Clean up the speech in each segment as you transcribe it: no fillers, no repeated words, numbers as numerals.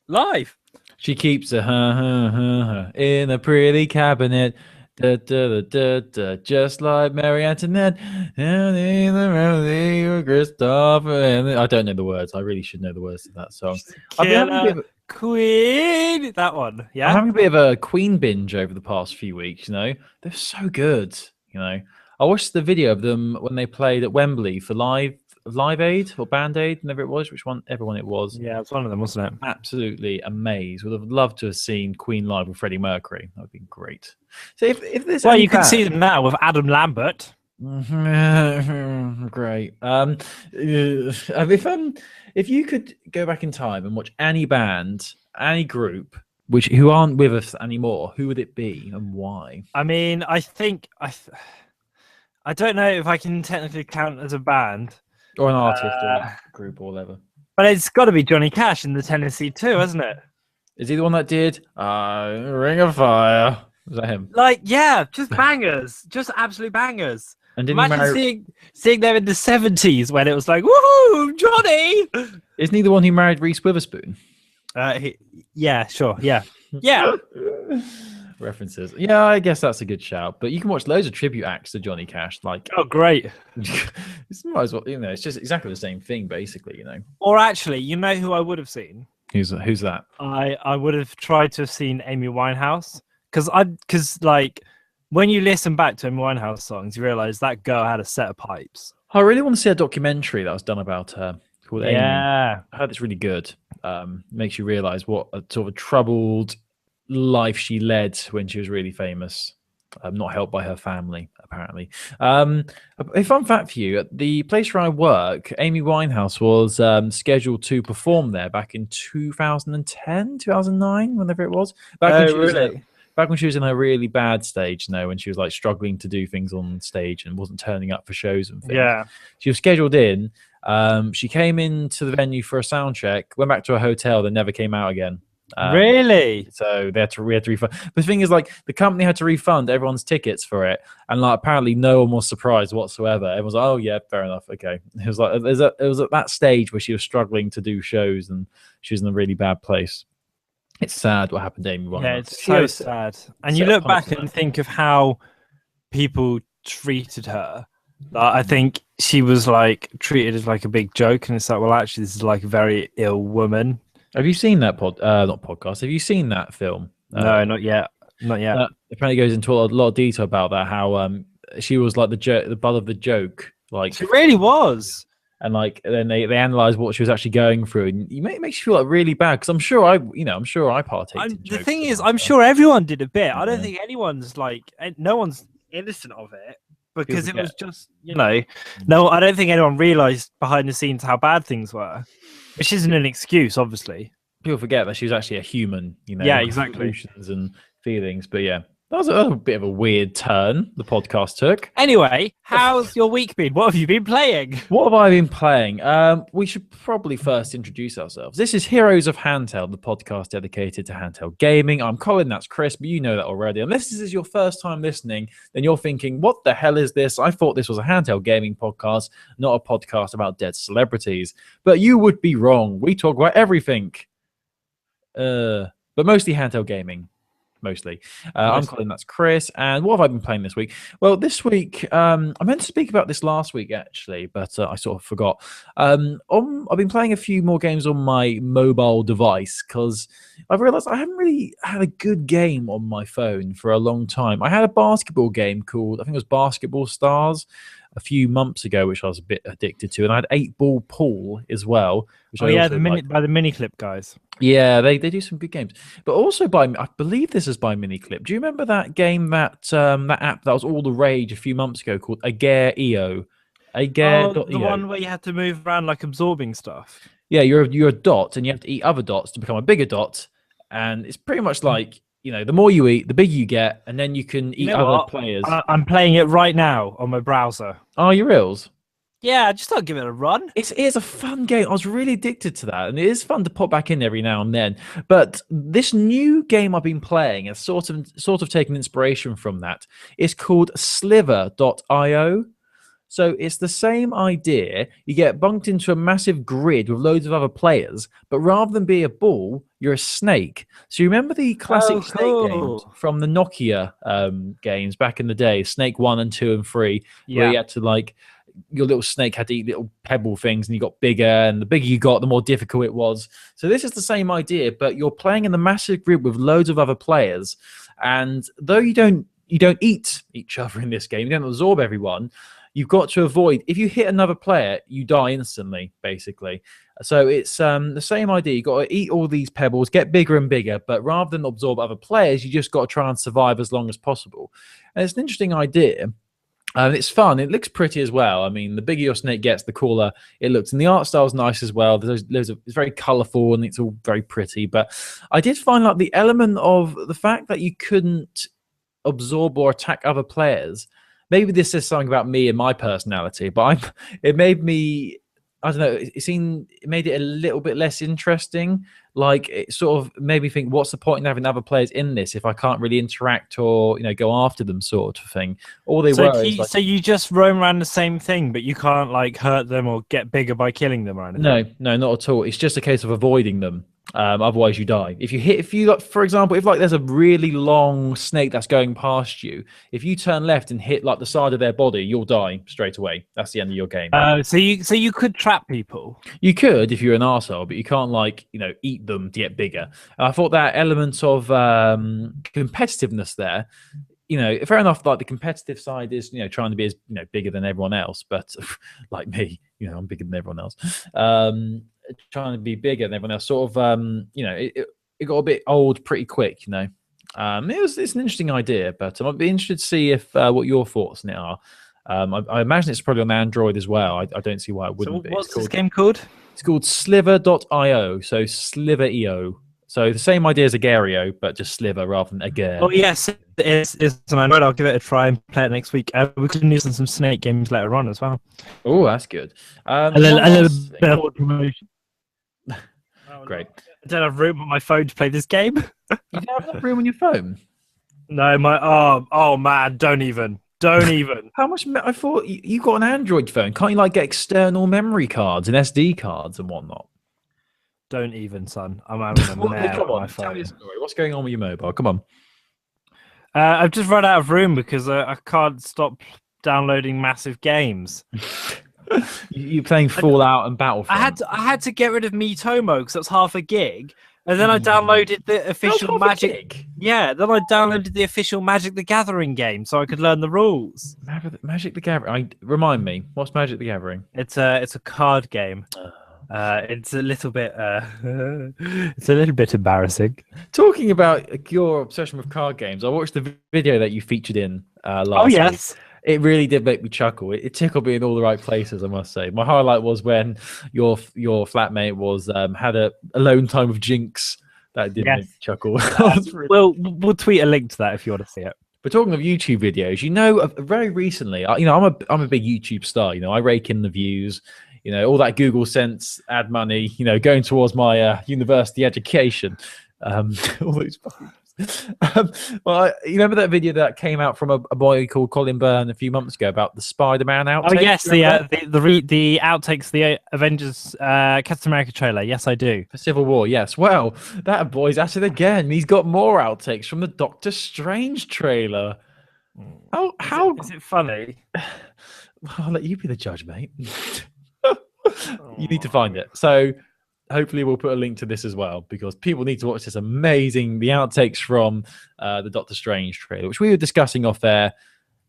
Live. She keeps in a pretty cabinet. Da, da, da, da, da, just like Mary Antoinette. And in the melody of Christopher. And I don't know the words. I really should know the words to that song. I've been having a bit Killer of Queen. That one. I'm Yeah. having a bit of a Queen binge over the past few weeks. They're so good. I watched the video of them when they played at Wembley for Live Aid or Band Aid, whatever it was, everyone it was. Yeah, it's one of them, wasn't it? Absolutely amazed. Would have loved to have seen Queen live with Freddie Mercury. That would be great. So if there's Well, you can see them now with Adam Lambert. Great. If you could go back in time and watch any band, any group, who aren't with us anymore, who would it be and why? I mean, I think I don't know if I can technically count as a band or an artist or a group or whatever. But it's got to be Johnny Cash in the Tennessee 2, hasn't it? Is he the one that did Ring of Fire? Was that him? Like, yeah, just bangers, just absolute bangers. And didn't imagine seeing them in the 70s when it was like, woohoo, Johnny! Isn't he the one who married Reese Witherspoon? Yeah, sure, yeah. Yeah. References. Yeah, I guess that's a good shout. But you can watch loads of tribute acts to Johnny Cash. Like, oh, great. It's might as well, it's just exactly the same thing, basically, Or actually, you know who I would have seen? Who's that? I would have tried to have seen Amy Winehouse. Because like when you listen back to Amy Winehouse songs, you realize that girl had a set of pipes. I really want to see a documentary that was done about her called Amy. Yeah. I heard it's really good. Makes you realize what a sort of troubled life she led when she was really famous. Not helped by her family, apparently. A fun fact for you, the place where I work, Amy Winehouse was scheduled to perform there back in 2010, 2009, whenever it was. Back when she was in her really bad stage, when she was like struggling to do things on stage and wasn't turning up for shows and things. Yeah. She was scheduled in. She came into the venue for a sound check, went back to her hotel, then never came out again. Really? So we had to refund. But the thing is, like, the company had to refund everyone's tickets for it, and like apparently no one was surprised whatsoever. Everyone was like, "Oh yeah, fair enough, okay." It was like it was at that stage where she was struggling to do shows, and she was in a really bad place. It's sad what happened to Amy Winehouse. Yeah, it's so sad. And you look back and think of how people treated her. I think she was like treated as like a big joke, and it's like, well, actually, this is like a very ill woman. Have you seen that not podcast? Have you seen that film? No, not yet. Not yet. Apparently goes into a lot of detail about that. How she was like the butt of the joke. Like she really was. And like then they analyze what she was actually going through, and it makes you feel like really bad because I'm sure I partaked. The thing is, I'm sure everyone did a bit. I don't think anyone's like no one's innocent of it because it was just no. I don't think anyone realized behind the scenes how bad things were. Which isn't an excuse, obviously. People forget that she was actually a human, Yeah, exactly. Emotions and feelings. But yeah, that was a bit of a weird turn the podcast took. Anyway, how's your week been? What have you been playing? What have I been playing? We should probably first introduce ourselves. This is Heroes of Handheld, the podcast dedicated to handheld gaming. I'm Colin, that's Chris, but you know that already. Unless this is your first time listening, then you're thinking, what the hell is this? I thought this was a handheld gaming podcast, not a podcast about dead celebrities. But you would be wrong. We talk about everything. But mostly handheld gaming. Mostly. I'm Colin, that's Chris. And what have I been playing this week? Well, this week, I meant to speak about this last week, actually, but I sort of forgot. I've been playing a few more games on my mobile device because I've realized I haven't really had a good game on my phone for a long time. I had a basketball game called, I think it was Basketball Stars, a few months ago, which I was a bit addicted to. And I had 8-Ball Pool as well. Which by the Miniclip guys. Yeah, they do some good games, but also I believe this is by Miniclip. Do you remember that game that app that was all the rage a few months ago called Agare.io? The one where you had to move around like absorbing stuff. Yeah, you're a dot, and you have to eat other dots to become a bigger dot, and it's pretty much like the more you eat, the bigger you get, and then you can eat other players. I'm playing it right now on my browser. Oh, you reals? Yeah, I just thought I'd give it a run. It is a fun game. I was really addicted to that, and it is fun to pop back in every now and then. But this new game I've been playing has sort of taken inspiration from that. It's called Sliver.io. So it's the same idea. You get bunked into a massive grid with loads of other players, but rather than be a ball, you're a snake. So you remember the classic snake games from the Nokia games back in the day, Snake 1 and 2 and 3, where you had to like, your little snake had to eat little pebble things and you got bigger, and the bigger you got, the more difficult it was. So this is the same idea, but you're playing in the massive grid with loads of other players. And though you don't eat each other in this game, you don't absorb everyone, you've got to avoid, if you hit another player, you die instantly, basically. So it's the same idea. You've got to eat all these pebbles, get bigger and bigger, but rather than absorb other players, you just got to try and survive as long as possible. And it's an interesting idea. And it's fun. It looks pretty as well. I mean, the bigger your snake gets, the cooler it looks. And the art style is nice as well. It's very colourful and it's all very pretty. But I did find like the element of the fact that you couldn't absorb or attack other players. Maybe this is something about me and my personality, but it made me, I don't know, it made it a little bit less interesting. Like, it sort of made me think, what's the point in having other players in this if I can't really interact or, go after them, sort of thing. So you just roam around the same thing, but you can't like hurt them or get bigger by killing them or anything? No, not at all. It's just a case of avoiding them. Otherwise you die. If you for example, if like there's a really long snake that's going past you, if you turn left and hit like the side of their body, you'll die straight away. That's the end of your game. So you could trap people. You could if you're an arsehole, but you can't like eat them to get bigger. And I thought that element of competitiveness there, fair enough, like the competitive side is trying to be as bigger than everyone else, but like me, I'm bigger than everyone else. Trying to be bigger than everyone else, sort of it got a bit old pretty quick. It's an interesting idea, but I'd be interested to see if what your thoughts on it are. I imagine it's probably on Android as well. I don't see why it wouldn't be. What's this game called? It's called Sliver.io, so Sliver.io. So the same idea as Agar.io, but just Sliver rather than Agar. Oh yes, it's on Android. I'll give it a try and play it next week. We can use some snake games later on as well. Oh, that's good. A little bit of promotion. Great. I don't have room on my phone to play this game. You don't have enough room on your phone? No, oh man, don't even. How much? I thought you got an Android phone. Can't you like get external memory cards and SD cards and whatnot? Don't even, son. I'm having a mare on my phone. Tell me a story. What's going on with your mobile? Come on. I've just run out of room because I can't stop downloading massive games. You're playing Fallout and Battlefront. I had to get rid of Miitomo because that's half a gig, and then I downloaded the official Magic. Yeah, then I downloaded the official Magic the Gathering game so I could learn the rules. Magic the Gathering. Remind me, what's Magic the Gathering? It's a card game. It's a little bit embarrassing. Talking about your obsession with card games, I watched the video that you featured in last week. Oh yes. It really did make me chuckle. It tickled me in all the right places, I must say. My highlight was when your flatmate was had a alone time with Jinx. That did make me chuckle. We'll tweet a link to that if you want to see it. But talking of YouTube videos, very recently, I'm a big YouTube star. I rake in the views. All that Google Sense ad money. Going towards my university education. All those fucking. Well, you remember that video that came out from a boy called Colin Byrne a few months ago about the Spider-Man outtakes? Oh yes, the outtakes, the Avengers Captain America trailer. Yes, I do. For Civil War, yes. Well, that boy's at it again. He's got more outtakes from the Doctor Strange trailer. How is it funny? I'll let you be the judge, mate. You need to find it. So hopefully we'll put a link to this as well, because people need to watch this the outtakes from the Doctor Strange trailer, which we were discussing off air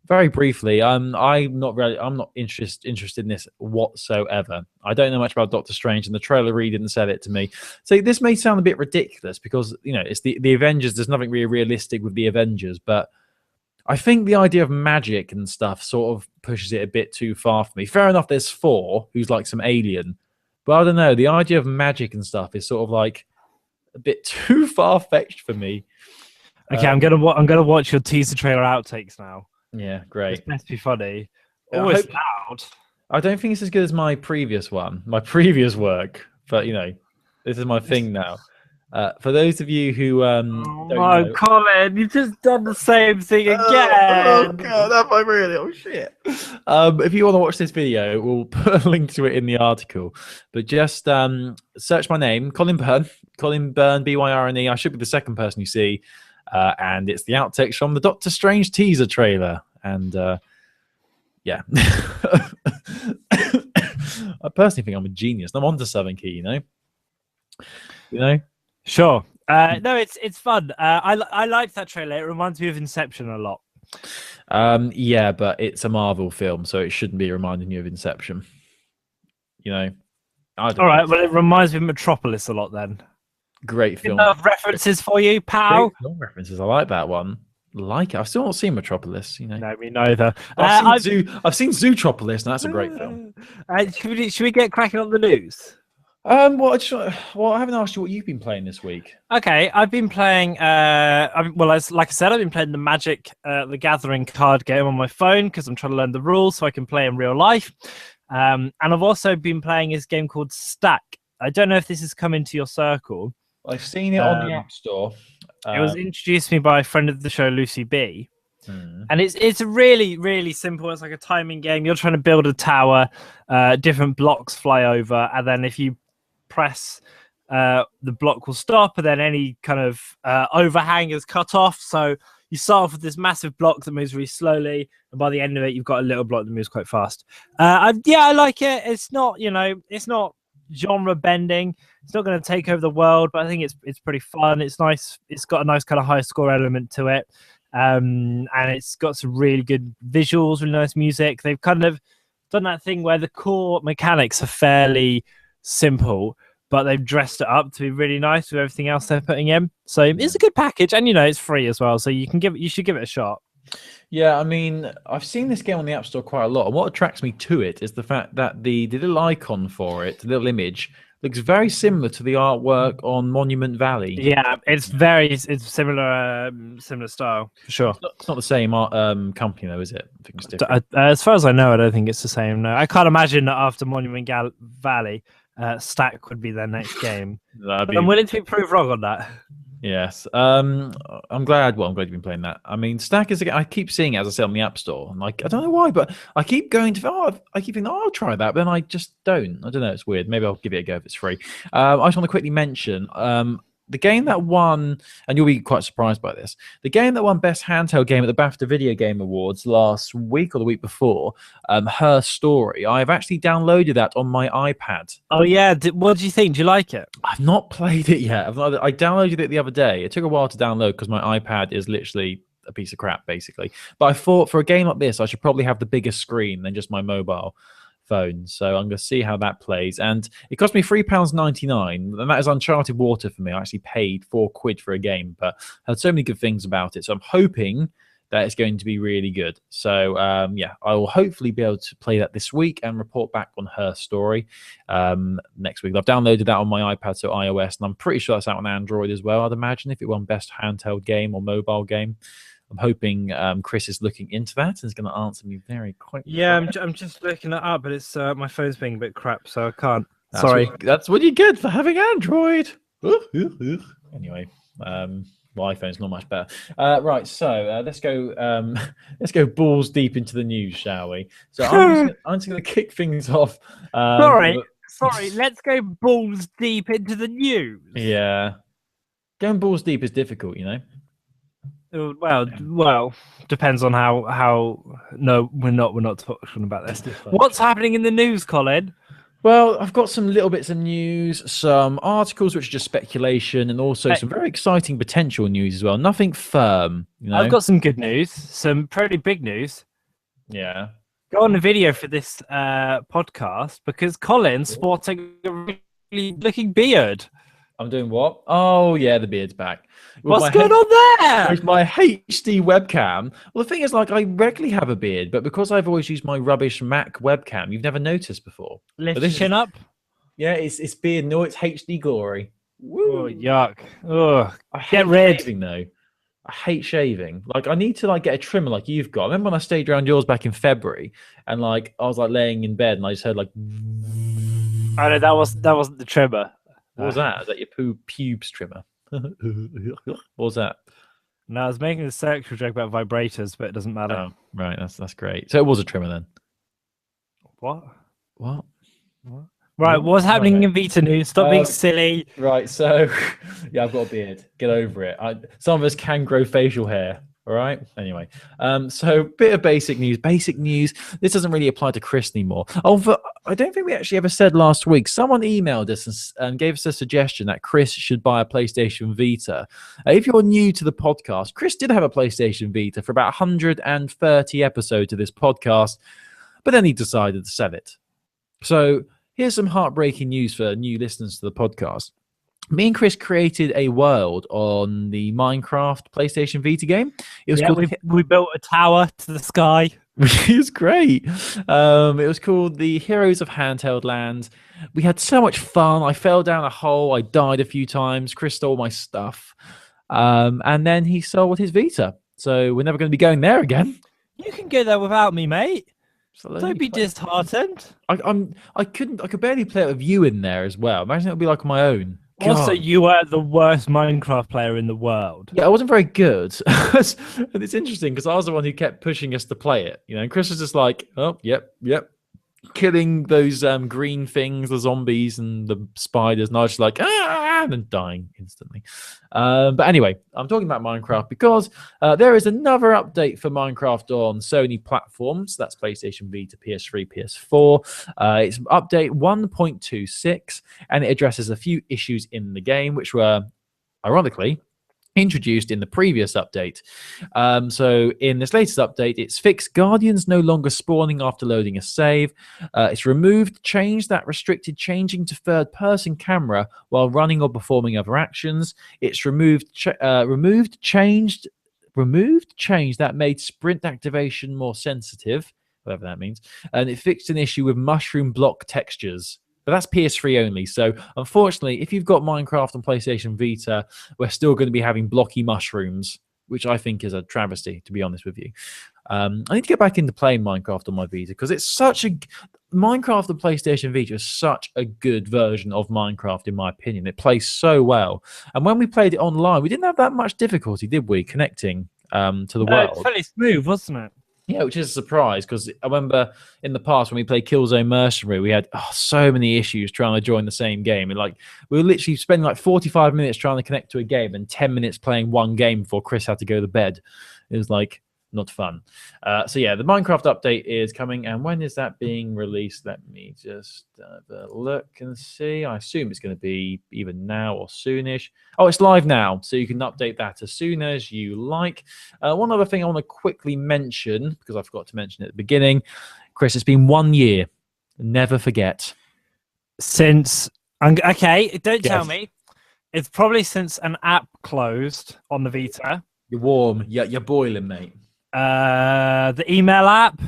very briefly. I'm not interested in this whatsoever. I don't know much about Doctor Strange, and the trailer really didn't sell it to me. So this may sound a bit ridiculous because it's the Avengers. There's nothing really realistic with the Avengers, but I think the idea of magic and stuff sort of pushes it a bit too far for me. Fair enough, there's Thor, who's like some alien. But I don't know. The idea of magic and stuff is sort of like a bit too far-fetched for me. Okay, I'm gonna watch your teaser trailer outtakes now. Yeah, great. It's meant to be funny. Oh, it's loud. I don't think it's as good as my previous work. But this is my thing now. For those of you who don't know, Colin, you've just done the same thing again. Oh god, have I really? Oh shit. If you want to watch this video, we'll put a link to it in the article. But just search my name, Colin Byrne, Byrne. I should be the second person you see, and it's the outtakes from the Doctor Strange teaser trailer. And yeah, I personally think I'm a genius. I'm onto something here, you know. Sure. No, it's fun. I like that trailer. It reminds me of Inception a lot. Yeah, but it's a Marvel film, so it shouldn't be reminding you of Inception. All right. Well, it reminds me of Metropolis a lot then. Great film. Enough references for you, pal. Great film references. I like that one. Like it. I've still not seen Metropolis. No, me neither. I've seen Zootropolis, and that's a great film. Should we get cracking on the news? Well, I haven't asked you what you've been playing this week. Okay, I've been playing. Like I said, I've been playing the Magic, the Gathering card game on my phone because I'm trying to learn the rules so I can play in real life. And I've also been playing this game called Stack. I don't know if this has come into your circle. I've seen it on the App Store. It was introduced to me by a friend of the show, Lucy B. And it's really, really simple. It's like a timing game. You're trying to build a tower. Different blocks fly over, and then if you press, the block will stop, and then any kind of overhang is cut off. So you start off with this massive block that moves really slowly, and by the end of it, you've got a little block that moves quite fast. I like it. It's not, it's not genre bending. It's not going to take over the world, but I think it's pretty fun. It's nice. It's got a nice kind of high score element to it, and it's got some really good visuals, really nice music. They've kind of done that thing where the core mechanics are fairly simple, but they've dressed it up to be really nice with everything else they're putting in. So it's a good package, and it's free as well. So you should give it a shot. Yeah, I mean, I've seen this game on the App Store quite a lot, and what attracts me to it is the fact that the little icon for it, the little image, looks very similar to the artwork on Monument Valley. Yeah, it's similar style for sure. It's not the same company though, is it? I think it's different. As far as I know, I don't think it's the same. No, I can't imagine that after Monument Valley, Stack would be their next game. I'm willing to be proved wrong on that. Yes. I'm glad you've been playing that. I mean, Stack is I keep seeing it, as I said, on the App Store. And I don't know why, but I keep going to I keep thinking, I'll try that, but then I just don't. I don't know, it's weird. Maybe I'll give it a go if it's free. I just want to quickly mention the game that won, and you'll be quite surprised by this, the game that won Best Handheld Game at the BAFTA Video Game Awards last week or the week before, Her Story. I've actually downloaded that on my iPad. Oh, yeah. What do you think? Do you like it? I've not played it yet. I downloaded it the other day. It took a while to download because my iPad is literally a piece of crap, basically. But I thought for a game like this, I should probably have the bigger screen than just my mobile phone. So I'm going to see how that plays. And it cost me £3.99, and that is uncharted water for me. I actually paid £4 for a game, but I heard so many good things about it. So I'm hoping that it's going to be really good. So yeah, I will hopefully be able to play that this week and report back on Her Story next week. I've downloaded that on my iPad, so iOS, and I'm pretty sure that's out on Android as well, I'd imagine, if it won Best Handheld Game or Mobile Game. I'm hoping Chris is looking into that and is going to answer me very quickly. Yeah, I'm just looking it up, but it's my phone's being a bit crap, so I can't. Sorry. That's what you get for having Android. Anyway, my iPhone's not much better. Right, so let's go balls deep into the news, shall we? So I'm just going to kick things off. Sorry, let's go balls deep into the news. Yeah, going balls deep is difficult, Well, depends on how. No, we're not talking about this. What's happening in the news, Colin? Well, I've got some little bits of news, some articles which are just speculation, and also some very exciting potential news as well. Nothing firm. I've got some good news, some pretty big news. Yeah. Go on the video for this podcast because Colin's sporting a really looking beard. I'm doing what? Oh, yeah, the beard's back. What's going on there? With my HD webcam. Well, the thing is, I regularly have a beard, but because I've always used my rubbish Mac webcam, you've never noticed before. Lift your chin up? Yeah, it's beard. No, it's HD glory. Woo. Oh, yuck. Oh, I hate shaving, though. I hate shaving. I need to, get a trimmer like you've got. I remember when I stayed around yours back in February, and, I was, laying in bed, and I just heard, Oh, no, that wasn't the trimmer. What was that? Is that your pubes trimmer? What was that? No, I was making a sexual joke about vibrators, but it doesn't matter. Oh, right. That's great. So it was a trimmer then. What? What? Right, What? what's happening Right. in Vita news? Stop being silly. Right. So, yeah, I've got a beard. Get over it. Some of us can grow facial hair. All right. Anyway, so bit of basic news. Basic news. This doesn't really apply to Chris anymore. Oh, but I don't think we actually ever said last week. Someone emailed us and gave us a suggestion that Chris should buy a PlayStation Vita. If you're new to the podcast, Chris did have a PlayStation Vita for about 130 episodes of this podcast, but then he decided to sell it. So here's some heartbreaking news for new listeners to the podcast. Me and Chris created a world on the Minecraft PlayStation Vita game. It was called... we built a tower to the sky. It was great. It was called the Heroes of Handheld Land. We had so much fun. I fell down a hole. I died a few times. Chris stole my stuff. And then he sold his Vita. So we're never going to be going there again. You can go there without me, mate. So don't be disheartened. I could barely play it with you in there as well. Imagine it would be like my own. Also, you were the worst Minecraft player in the world. Yeah, I wasn't very good. And it's interesting because I was the one who kept pushing us to play it. You know, and Chris was just like, oh, yep. Killing those green things, the zombies and the spiders. And I was just like, and then dying instantly. But anyway, I'm talking about Minecraft because there is another update for Minecraft on Sony platforms. That's PlayStation Vita, PS3, PS4. It's update 1.26, and it addresses a few issues in the game, which were, ironically, introduced in the previous update. So in this latest update, it's fixed Guardians no longer spawning after loading a save. It's changed that restricted changing to third-person camera while running or performing other actions. It's removed change that made sprint activation more sensitive, whatever that means. And it fixed an issue with mushroom block textures. But that's PS3 only. So, unfortunately, if you've got Minecraft on PlayStation Vita, we're still going to be having blocky mushrooms, which I think is a travesty, to be honest with you. I need to get back into playing Minecraft on my Vita because it's such a... Minecraft on PlayStation Vita is such a good version of Minecraft, in my opinion. It plays so well. And when we played it online, we didn't have that much difficulty, did we, connecting to the world? It's fairly smooth, wasn't it? Yeah, which is a surprise because I remember in the past when we played Killzone Mercenary, we had so many issues trying to join the same game. And we were literally spending 45 minutes trying to connect to a game and 10 minutes playing one game before Chris had to go to bed. It was not fun. So yeah, the Minecraft update is coming. And when is that being released? Let me just have a look and see. I assume it's going to be either now or soonish. Oh, it's live now. So you can update that as soon as you like. One other thing I want to quickly mention, because I forgot to mention it at the beginning. Chris, it's been 1 year. Never forget. Since... Okay, don't tell me. It's probably since an app closed on the Vita. You're warm. You're boiling, mate. The email app.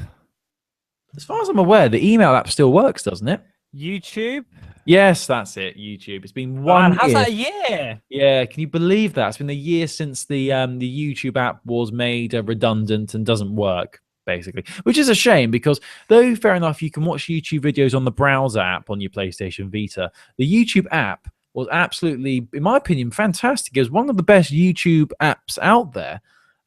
As far as I'm aware, the email app still works, doesn't it? YouTube. Yes, that's it. YouTube. It's been 1 year. How's that a year? Yeah, can you believe that? It's been a year since the YouTube app was made redundant and doesn't work, basically. Which is a shame because, though fair enough, you can watch YouTube videos on the browser app on your PlayStation Vita. The YouTube app was absolutely, in my opinion, fantastic. It was one of the best YouTube apps out there.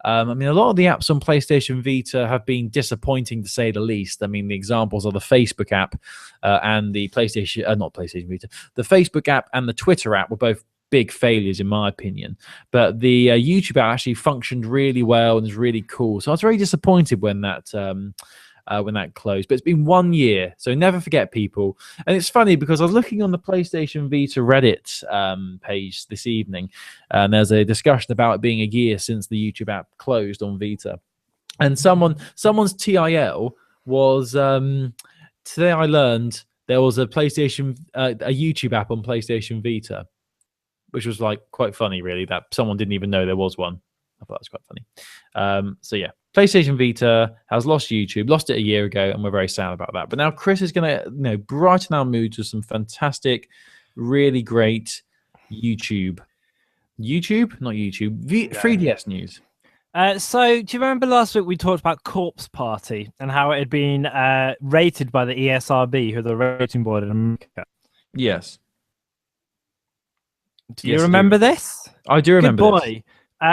I mean, a lot of the apps on PlayStation Vita have been disappointing, to say the least. I mean, the examples are the Facebook app and the not PlayStation Vita. The Facebook app and the Twitter app were both big failures, in my opinion. But the YouTube app actually functioned really well and is really cool. So I was very disappointed when that closed. But it's been 1 year, so never forget, people. And it's funny because I was looking on the PlayStation Vita Reddit page this evening, and there's a discussion about it being a year since the YouTube app closed on Vita. And someone's TIL was today I learned there was a YouTube app on PlayStation Vita, which was quite funny, really, that someone didn't even know there was one. I thought that was quite funny. So yeah, PlayStation Vita has lost YouTube, lost it a year ago, and we're very sad about that. But now Chris is going to brighten our moods with some fantastic, really great 3DS news. So do you remember last week we talked about Corpse Party and how it had been rated by the ESRB, who are the rating board in America? Yes. Do you remember this? I do remember Good this. boy.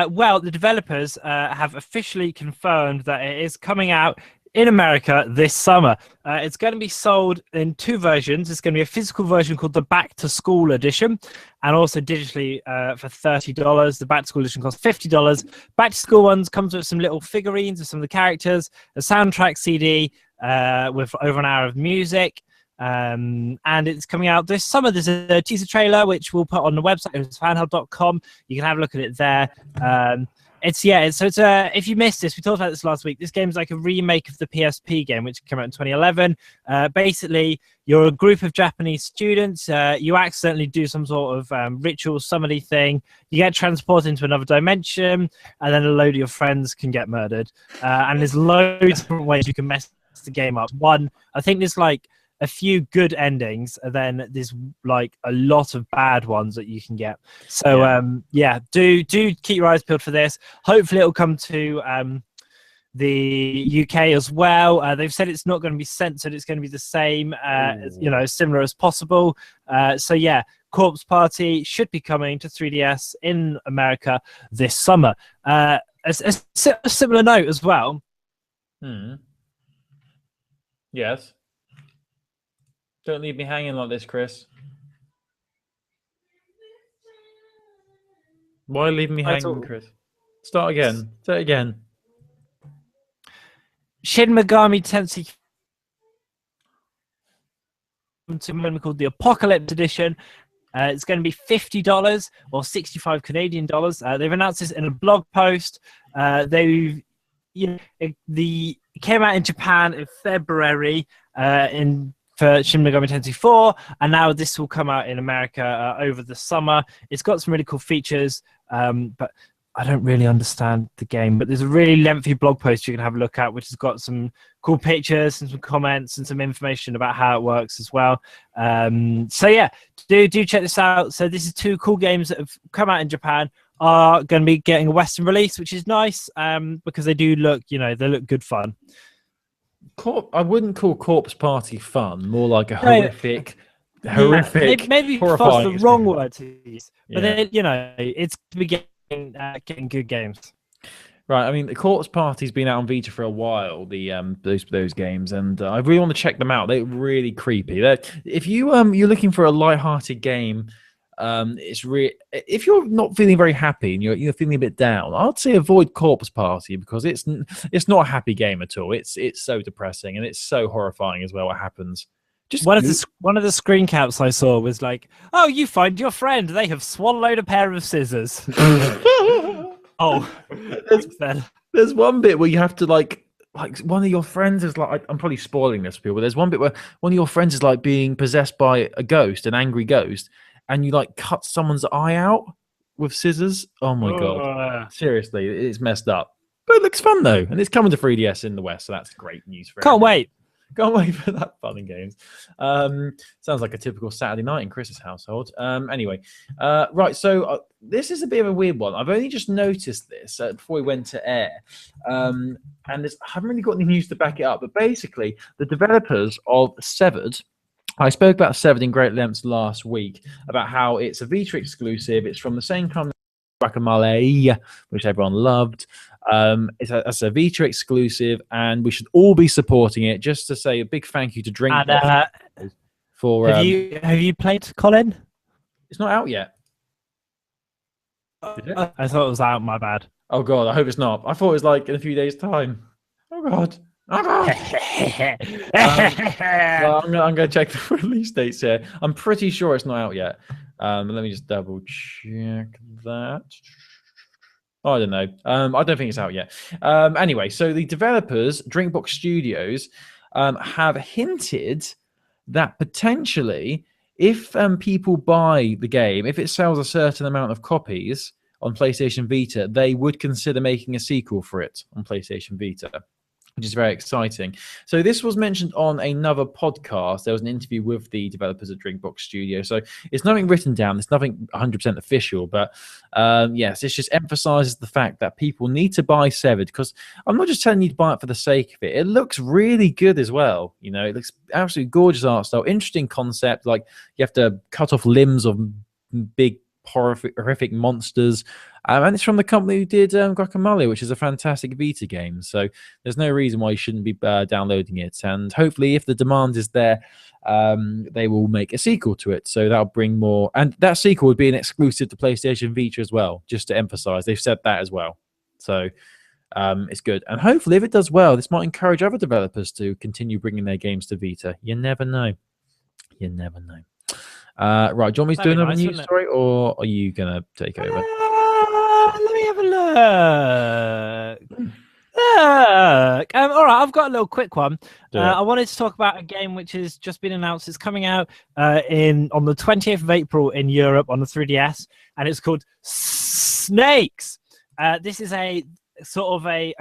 Well, the developers have officially confirmed that it is coming out in America this summer. It's going to be sold in 2 versions. It's going to be a physical version called the Back to School Edition, and also digitally for $30. The Back to School Edition costs $50. Back to School ones comes with some little figurines of some of the characters, a soundtrack CD with over an hour of music. And it's coming out this summer. There's a teaser trailer which we'll put on the website. It's handheld.com. You can have a look at it there. If you missed this, we talked about this last week. This game's like a remake of the PSP game, which came out in 2011. Basically, you're a group of Japanese students. You accidentally do some sort of ritual summary thing. You get transported into another dimension, and then a load of your friends can get murdered. And there's loads of different ways you can mess the game up. One, I think there's like a few good endings, and then there's like a lot of bad ones that you can get. So do keep your eyes peeled for this. Hopefully it'll come to the UK as well. They've said it's not going to be censored. It's going to be the same, similar as possible. Corpse Party should be coming to 3DS in America this summer. A similar note as well. Yes. Don't leave me hanging like this, Chris. Why leave me hanging, Chris? Start again. Say it again. Shin Megami Tensei called the Apocalypse Edition. It's going to be $50 or 65 Canadian dollars. They've announced this in a blog post. It came out in Japan in February for Shin Megami Tensei 4, and now this will come out in America over the summer. It's got some really cool features, but I don't really understand the game. But there's a really lengthy blog post you can have a look at, which has got some cool pictures and some comments and some information about how it works as well. Do check this out. So this is 2 cool games that have come out in Japan, are going to be getting a Western release, which is nice because they do look, they look good fun. I wouldn't call Corpse Party fun. More like a horrific. Maybe fun's the wrong word to use, but it's getting good games. Right. I mean, the Corpse Party's been out on Vita for a while. Those games, and I really want to check them out. They're really creepy. If you're looking for a light-hearted game. If you're not feeling very happy and you're feeling a bit down, I'd say avoid Corpse Party, because it's not a happy game at all. It's so depressing, and it's so horrifying as well what happens. Just one of the screen caps I saw was like, "Oh, you find your friend. They have swallowed a pair of scissors." There's one bit where you have to like one of your friends is like, I'm probably spoiling this for people. There's one bit where one of your friends is like being possessed by a ghost, an angry ghost. And you like cut someone's eye out with scissors. Oh my god! Seriously, it's messed up. But it looks fun though, and it's coming to 3DS in the West, so that's great news for Can't wait for that fun and games. Sounds like a typical Saturday night in Chris's household. Anyway, right. So this is a bit of a weird one. I've only just noticed this before we went to air, and I haven't really got any news to back it up. But basically, the developers of Severed. I spoke about Severed in great lengths last week about how it's a Vita exclusive. It's from the same company, Guacamole, which everyone loved. It's a Vita exclusive, and we should all be supporting it. Just to say a big thank you to Drink. For have you played, Colin? It's not out yet. Is it? I thought it was out. My bad. Oh god, I hope it's not. I thought it was like in a few days' time. Oh god. Well, I'm going to check the release dates here. I'm pretty sure it's not out yet. Let me just double check that. Oh, I don't know. I don't think it's out yet. Anyway, so the developers, Drinkbox Studios, have hinted that potentially, if people buy the game, if it sells a certain amount of copies on PlayStation Vita, they would consider making a sequel for it on PlayStation Vita, which is very exciting. So this was mentioned on another podcast. There was an interview with the developers at Drinkbox Studio. So it's nothing written down. It's nothing 100% official. But yes, this just emphasizes the fact that people need to buy Severed, because I'm not just telling you to buy it for the sake of it. It looks really good as well. It looks absolutely gorgeous art style. Interesting concept. Like you have to cut off limbs of big horrific monsters. And it's from the company who did Guacamelee, which is a fantastic Vita game. So there's no reason why you shouldn't be downloading it. And hopefully, if the demand is there, they will make a sequel to it. So that'll bring more. And that sequel would be an exclusive to PlayStation Vita as well, just to emphasize. They've said that as well. So it's good. And hopefully, if it does well, this might encourage other developers to continue bringing their games to Vita. You never know. You never know. Right, do you want me to do another news story, or are you going to take over? Let me have a look. All right, I've got a little quick one. I wanted to talk about a game which has just been announced. It's coming out on the 20th of April in Europe on the 3DS, and it's called Snakes. This is a sort of a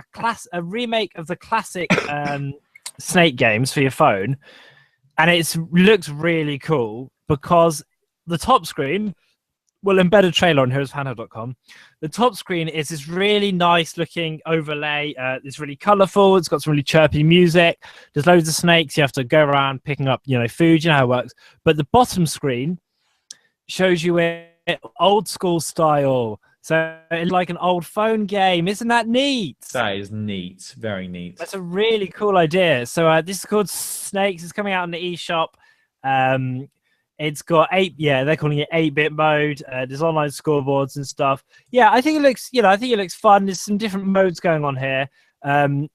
remake of the classic Snake games for your phone, and it looks really cool because the top screen. We'll embed a trailer on handheld.com. The top screen is this really nice looking overlay. It's really colorful. It's got some really chirpy music. There's loads of snakes. You have to go around picking up, food. You know how it works. But the bottom screen shows you it old school style. So it's like an old phone game. Isn't that neat? That is neat. Very neat. That's a really cool idea. So this is called Snakes. It's coming out in the eShop. It's got they're calling it 8-bit mode. There's online scoreboards and stuff. Yeah, I think it looks fun. There's some different modes going on here. I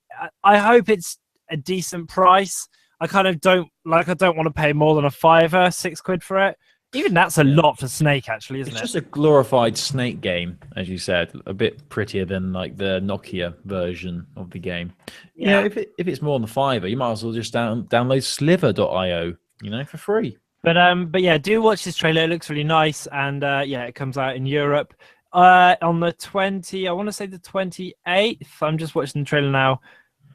hope it's a decent price. I don't want to pay more than £6 for it. Even that's a lot for Snake, actually, isn't it? It's just a glorified Snake game, as you said, a bit prettier than like the Nokia version of the game. Yeah, if it's more than £5, you might as well just download Sliver.io, for free. But yeah, do watch this trailer. It looks really nice, and it comes out in Europe on the 28th. I'm just watching the trailer now,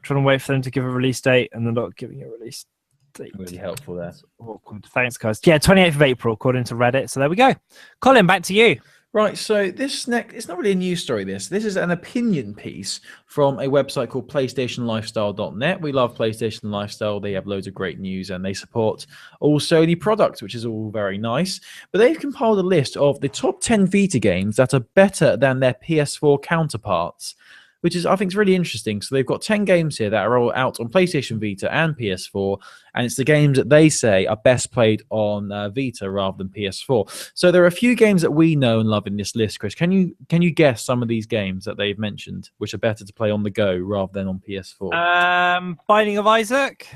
trying to wait for them to give a release date, and they're not giving a release date. Really helpful there. That's awkward. Thanks, guys. Yeah, 28th of April, according to Reddit. So there we go. Colin, back to you. Right, so it's not really a news story, this is an opinion piece from a website called PlayStationLifestyle.net. We love PlayStation Lifestyle. They have loads of great news, and they support all Sony products, which is all very nice. But they've compiled a list of the top 10 Vita games that are better than their PS4 counterparts, which is, I think, is really interesting. So they've got 10 games here that are all out on PlayStation Vita and PS4, and it's the games that they say are best played on Vita rather than PS4. So there are a few games that we know and love in this list, Chris. Can you guess some of these games that they've mentioned, which are better to play on the go rather than on PS4? Binding of Isaac?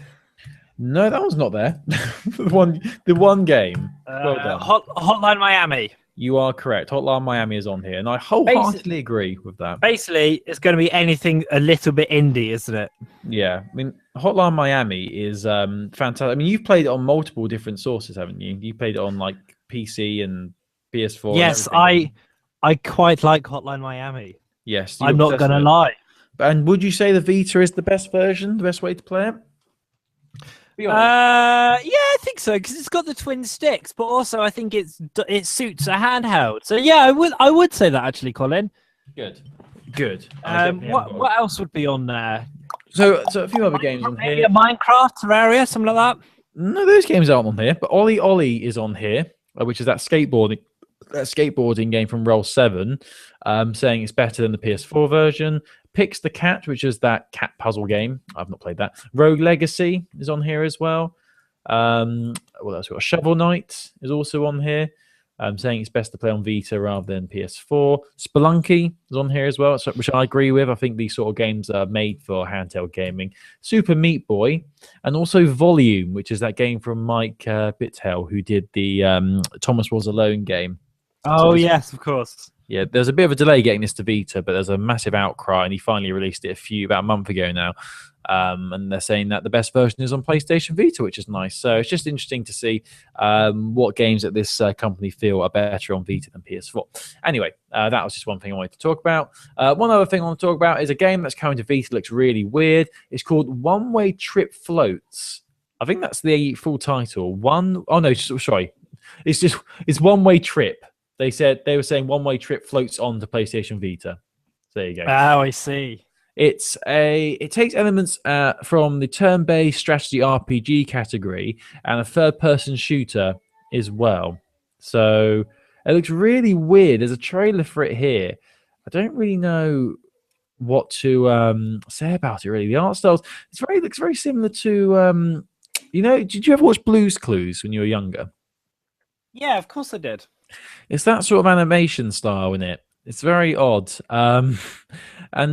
No, that one's not there. the one game. Well done. Hotline Miami. You are correct. Hotline Miami is on here, and I wholeheartedly agree with that. Basically, it's going to be anything a little bit indie, isn't it? Yeah. I mean, Hotline Miami is fantastic. I mean, you've played it on multiple different sources, haven't you? You played it on, like, PC and PS4. Yes, I quite like Hotline Miami. Yes. I'm not going to lie. And would you say the Vita is the best version, the best way to play it? Yeah, I think so, because it's got the twin sticks, but also I think it suits a handheld. So yeah, I would say that, actually, Colin. Good. What else would be on there? So a few other games on maybe here. A Minecraft, Terraria, something like that. No, those games aren't on here. But Ollie Ollie is on here, which is that skateboarding game from Roll 7, saying it's better than the PS4 version. Pix the Cat, which is that cat puzzle game. I've not played that. Rogue Legacy is on here as well. What else? We've got Shovel Knight is also on here, saying it's best to play on Vita rather than PS4. Spelunky is on here as well, which I agree with. I think these sort of games are made for handheld gaming. Super Meat Boy, and also Volume, which is that game from Mike Bithell, who did the Thomas Was Alone game. Oh, yes, of course. Yeah, there's a bit of a delay getting this to Vita, but there's a massive outcry, and he finally released it about a month ago now. And they're saying that the best version is on PlayStation Vita, which is nice. So it's just interesting to see what games that this company feel are better on Vita than PS4. Anyway, that was just one thing I wanted to talk about. One other thing I want to talk about is a game that's coming to Vita. Looks really weird. It's called One Way Trip Floats. I think that's the full title. It's One Way Trip. They were saying One Way Trip floats on to PlayStation Vita. So there you go. Oh, I see. It takes elements from the turn-based strategy RPG category and a third-person shooter as well. So It looks really weird. There's a trailer for it here. I don't really know what to say about it. Really, the art styles. Looks very similar to Did you ever watch Blue's Clues when you were younger? Yeah, of course I did. It's that sort of animation style in it. It's very odd. And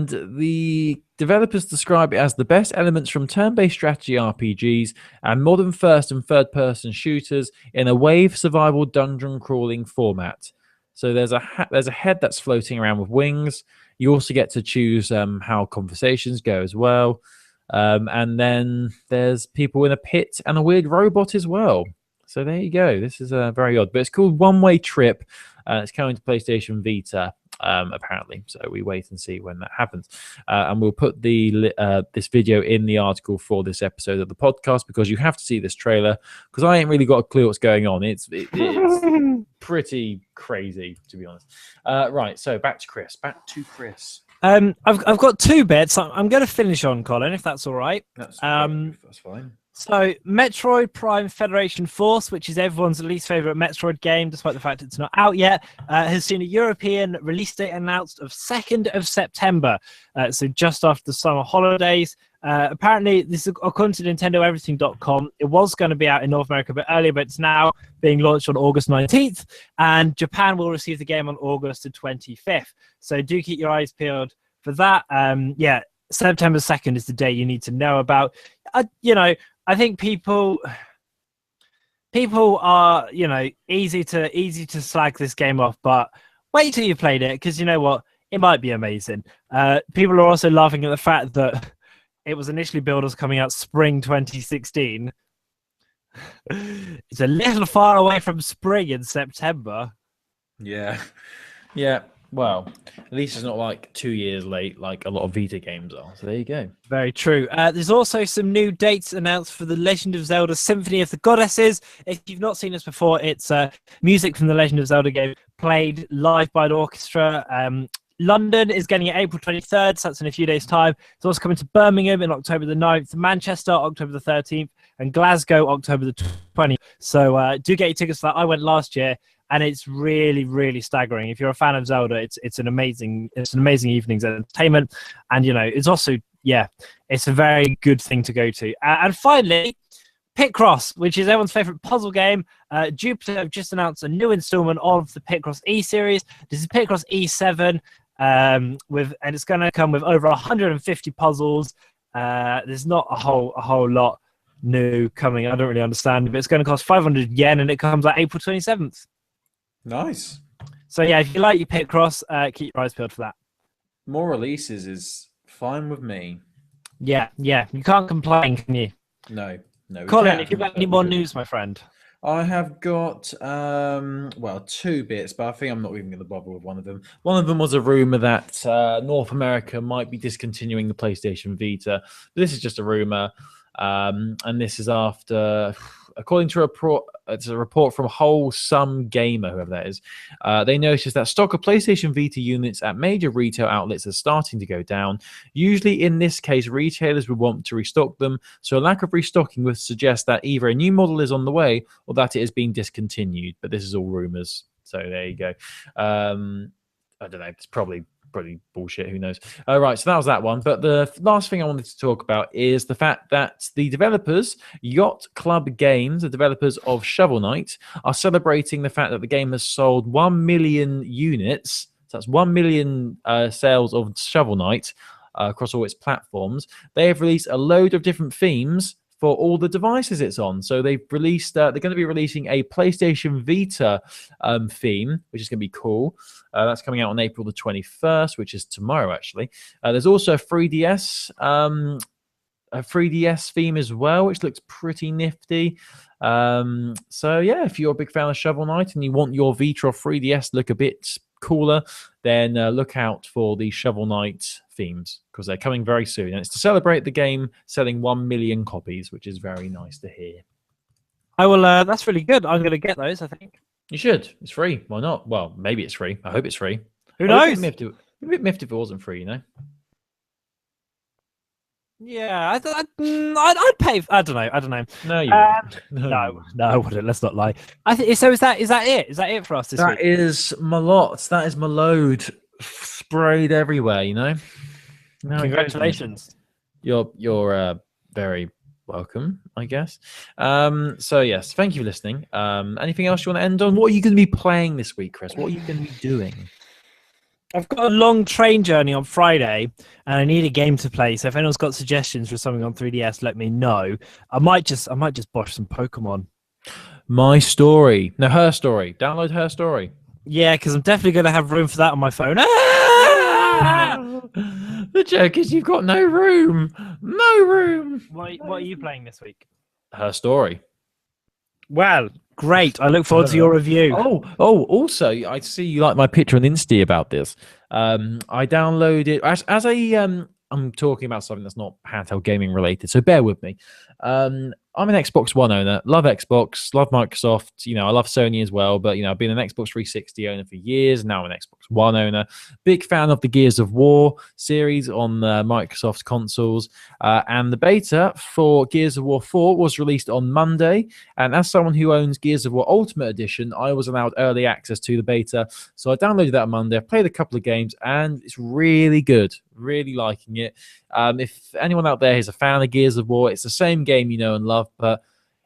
the developers describe it as the best elements from turn-based strategy RPGs and modern first and third-person shooters in a wave survival dungeon crawling format. So there's a head that's floating around with wings. You also get to choose how conversations go as well. And then there's people in a pit and a weird robot as well. So there you go. This is very odd, but it's called One Way Trip. It's coming to PlayStation Vita, apparently. So we wait and see when that happens. And we'll put this video in the article for this episode of the podcast because you have to see this trailer because I ain't really got a clue what's going on. It's pretty crazy, to be honest. Right. So back to Chris. I've got 2 bits. I'm going to finish on, Colin, if that's all right. That's fine. So, Metroid Prime Federation Force, which is everyone's least favorite Metroid game, despite the fact it's not out yet, has seen a European release date announced of 2nd of September, so just after the summer holidays. Apparently, this is according to NintendoEverything.com. It was going to be out in North America a bit earlier, but it's now being launched on August 19th, and Japan will receive the game on August the 25th. So do keep your eyes peeled for that. September 2nd is the day you need to know about. I think people are, easy to slag this game off, but wait till you've played it, because you know what? It might be amazing. People are also laughing at the fact that it was initially billed as coming out spring 2016. It's a little far away from spring in September. Yeah. Well, at least it's not like 2 years late like a lot of Vita games are. So there you go. Very true. There's also some new dates announced for The Legend of Zelda Symphony of the Goddesses. If you've not seen this before, it's music from the Legend of Zelda game played live by an orchestra. London is getting it April 23rd, so that's in a few days' time. It's also coming to Birmingham in October the 9th, Manchester October the 13th, and Glasgow October the 20th. So do get your tickets for that. I went last year, and it's really, really staggering. If you're a fan of Zelda, it's an amazing evening's entertainment, and it's also it's a very good thing to go to. And finally, Picross, which is everyone's favorite puzzle game. Jupiter have just announced a new installment of the Picross E series. This is Picross E7. And it's going to come with over 150 puzzles. There's not a whole lot new coming. I don't really understand, but it's going to cost 500 yen, and it comes out April 27th. Nice. So yeah, if you like your Picross, keep your eyes peeled for that. More releases is fine with me. Yeah, you can't complain, can you? No. Colin, if you've got any more news, my friend. I have got 2 bits, but I think I'm not even going to bother with one of them. One of them was a rumor that North America might be discontinuing the PlayStation Vita. But this is just a rumor, and this is after, according to a report from Wholesome Gamer, whoever that is. They noticed that stock of PlayStation Vita units at major retail outlets is starting to go down. Usually, in this case, retailers would want to restock them, so a lack of restocking would suggest that either a new model is on the way or that it is being discontinued. But this is all rumors, so there you go. I don't know. It's probably bullshit. Who knows? Right, so that was that one. But the last thing I wanted to talk about is the fact that the developers, Yacht Club Games, the developers of Shovel Knight, are celebrating the fact that the game has sold 1 million units. So that's 1 million sales of Shovel Knight across all its platforms. They have released a load of different themes for all the devices it's on. So they've released, they're going to be releasing a PlayStation Vita theme, which is going to be cool. That's coming out on April the 21st, which is tomorrow, actually. There's also a 3DS theme as well, which looks pretty nifty. So yeah, if you're a big fan of Shovel Knight and you want your Vita or 3DS to look a bit cooler, then look out for the Shovel Knight themes, because they're coming very soon, and it's to celebrate the game selling 1 million copies, which is very nice to hear. I will. That's really good. I'm going to get those, I think. You should. It's free. Why not? Well, maybe it's free. I hope it's free. Who knows? It'd be a bit miffed if it wasn't free, Yeah, I'd pay. I don't know. I don't know. No, you wouldn't. No, I wouldn't. Let's not lie. I think so. Is that it? Is that it for us this week? That is my lot. That is my load sprayed everywhere. You know. Now Congratulations. You're very welcome, I guess. So yes, thank you for listening. Anything else you want to end on? What are you going to be playing this week, Chris? What are you going to be doing? I've got a long train journey on Friday, and I need a game to play. So if anyone's got suggestions for something on 3DS, let me know. I might just bosh some Pokemon. My Story. No, Her Story. Download Her Story. Yeah, because I'm definitely going to have room for that on my phone. The joke is you've got no room. No room. What are you playing this week? Her Story. Well, great. I look forward to your review. Also, I see you like my picture on Insta about this. I downloaded as a I'm talking about something that's not handheld gaming related, so bear with me. I'm an Xbox One owner. Love Xbox, love Microsoft. You know, I love Sony as well, but I've been an Xbox 360 owner for years. Now I'm an Xbox One owner. Big fan of the Gears of War series on Microsoft consoles. And the beta for Gears of War 4 was released on Monday. And as someone who owns Gears of War Ultimate Edition, I was allowed early access to the beta. So I downloaded that on Monday. I played a couple of games, and it's really good. Really liking it. If anyone out there is a fan of Gears of War, it's the same game you know and love, but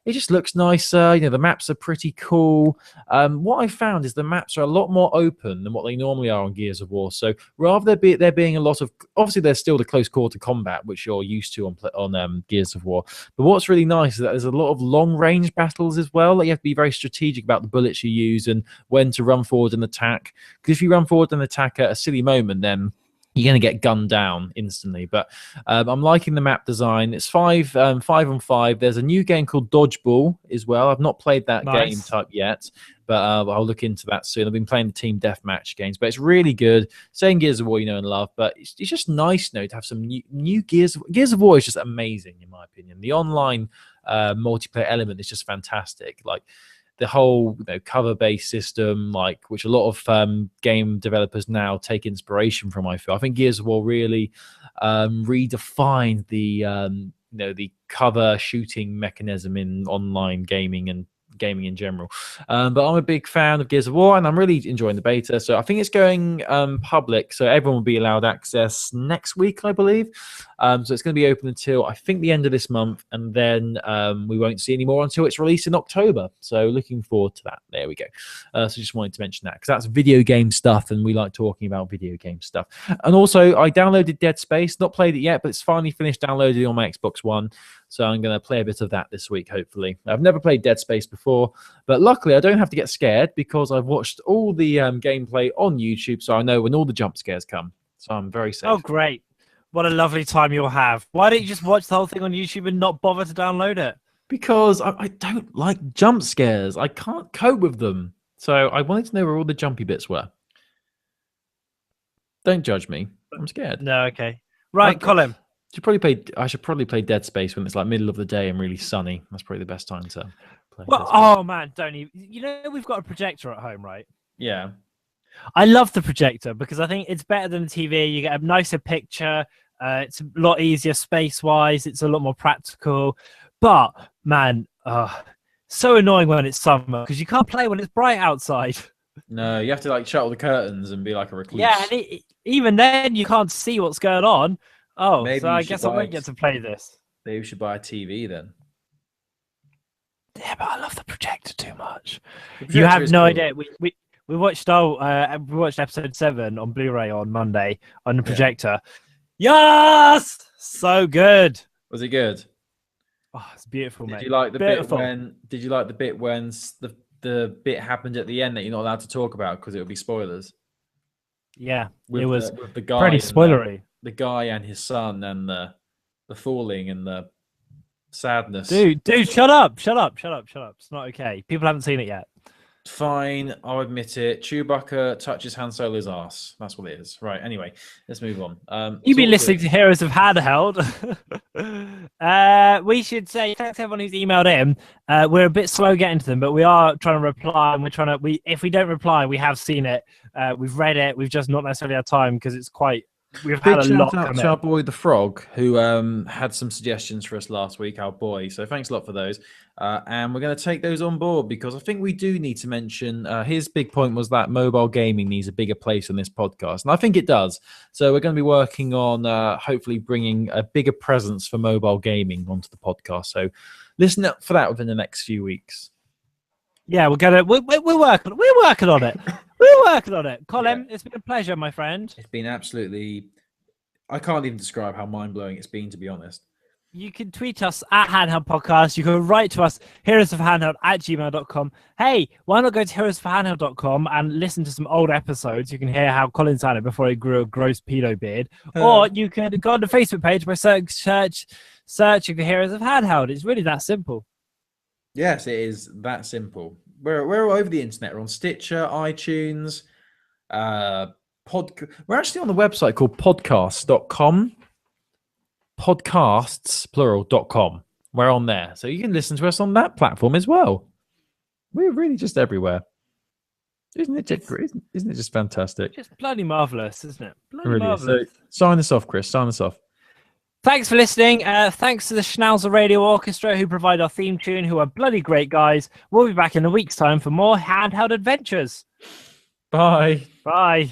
it just looks nicer. The maps are pretty cool. What I found is the maps are a lot more open than what they normally are on Gears of War. So rather there being a lot of, obviously there's still the close quarter combat, which you're used to on Gears of War. But what's really nice is that there's a lot of long range battles as well. Like you have to be very strategic about the bullets you use and when to run forward and attack. Because if you run forward and attack at a silly moment, then you're going to get gunned down instantly. But I'm liking the map design. It's 5 on 5. There's a new game called Dodgeball as well. I've not played that game type yet, but I'll look into that soon. I've been playing the team deathmatch games, but it's really good. Same Gears of War you know and love, but it's just nice to have some new Gears. Gears of War is just amazing in my opinion. The online multiplayer element is just fantastic. Like the whole cover-based system, like which a lot of game developers now take inspiration from. I feel. I think Gears of War really redefined the cover shooting mechanism in online gaming and gaming in general. But I'm a big fan of Gears of War, and I'm really enjoying the beta. So I think it's going public, so everyone will be allowed access next week, I believe. So it's going to be open until I think the end of this month, and then we won't see any more until it's released in October. So looking forward to that. There we go. So just wanted to mention that because that's video game stuff, and we like talking about video game stuff. And also, I downloaded Dead Space. Not played it yet, but it's finally finished downloaded on my Xbox One. So I'm going to play a bit of that this week, hopefully. I've never played Dead Space before, but luckily I don't have to get scared because I've watched all the gameplay on YouTube, so I know when all the jump scares come. So I'm very safe. Oh, great. What a lovely time you'll have. Why don't you just watch the whole thing on YouTube and not bother to download it? Because I don't like jump scares. I can't cope with them. So I wanted to know where all the jumpy bits were. Don't judge me. I'm scared. No, okay. Right, Colin. I should probably play Dead Space when it's like middle of the day and really sunny. That's probably the best time to play. Well, oh man, don't even. We've got a projector at home, right? Yeah. I love the projector because I think it's better than the TV. You get a nicer picture. It's a lot easier space-wise. It's a lot more practical. But man, so annoying when it's summer because you can't play when it's bright outside. No, you have to shut all the curtains and be like a recluse. Yeah, and even then you can't see what's going on. Oh, maybe so I guess I won't get to play this. Maybe you should buy a TV then. Yeah, but I love the projector too much. You have no idea. We watched episode 7 on Blu-ray on Monday on the projector. Yeah. Yes, so good. Was it good? Oh, it's beautiful, mate. Did you like the bit when? Did you like the bit when the bit happened at the end that you're not allowed to talk about because it would be spoilers? Yeah, it was the guy pretty spoilery. The guy and his son and the falling and the sadness. Dude, shut up. It's not okay. People haven't seen it yet. Fine, I'll admit it. Chewbacca touches Han Solo's ass. That's what it is. Right, anyway, let's move on. You've been listening to Heroes of Handheld. We should say thanks to everyone who's emailed in. We're a bit slow getting to them, but we are trying to reply, and if we don't reply, we have seen it. We've read it. We've just not necessarily had time because it's quite we've Big had a shout lot out come to in. our boy the Frog, who had some suggestions for us last week. Our boy, so thanks a lot for those, and we're going to take those on board because I think we do need to mention. His big point was that mobile gaming needs a bigger place on this podcast, and I think it does. So we're going to be working on hopefully bringing a bigger presence for mobile gaming onto the podcast. So listen up for that within the next few weeks. Yeah, we're working on it. We're working on it. Colin, It's been a pleasure, my friend. It's been absolutely. I can't even describe how mind-blowing it's been, to be honest. You can tweet us at Handheld Podcast. You can write to us, heroesofhandheld@gmail.com. Hey, why not go to heroesofhandheld.com and listen to some old episodes? You can hear how Colin sounded before he grew a gross pedo beard. Or you can go on the Facebook page by searching for Heroes of Handheld. It's really that simple. Yes, it is that simple. We're all over the internet. We're on Stitcher, iTunes, we're actually on the website called podcasts.com. Podcasts, plural.com. We're on there. So you can listen to us on that platform as well. We're really just everywhere. Isn't it just fantastic? Just bloody marvellous, isn't it? Bloody really marvellous. So sign us off, Chris. Sign us off. Thanks for listening. Thanks to the Schnauzer Radio Orchestra who provide our theme tune, who are bloody great guys. We'll be back in a week's time for more handheld adventures. Bye. Bye.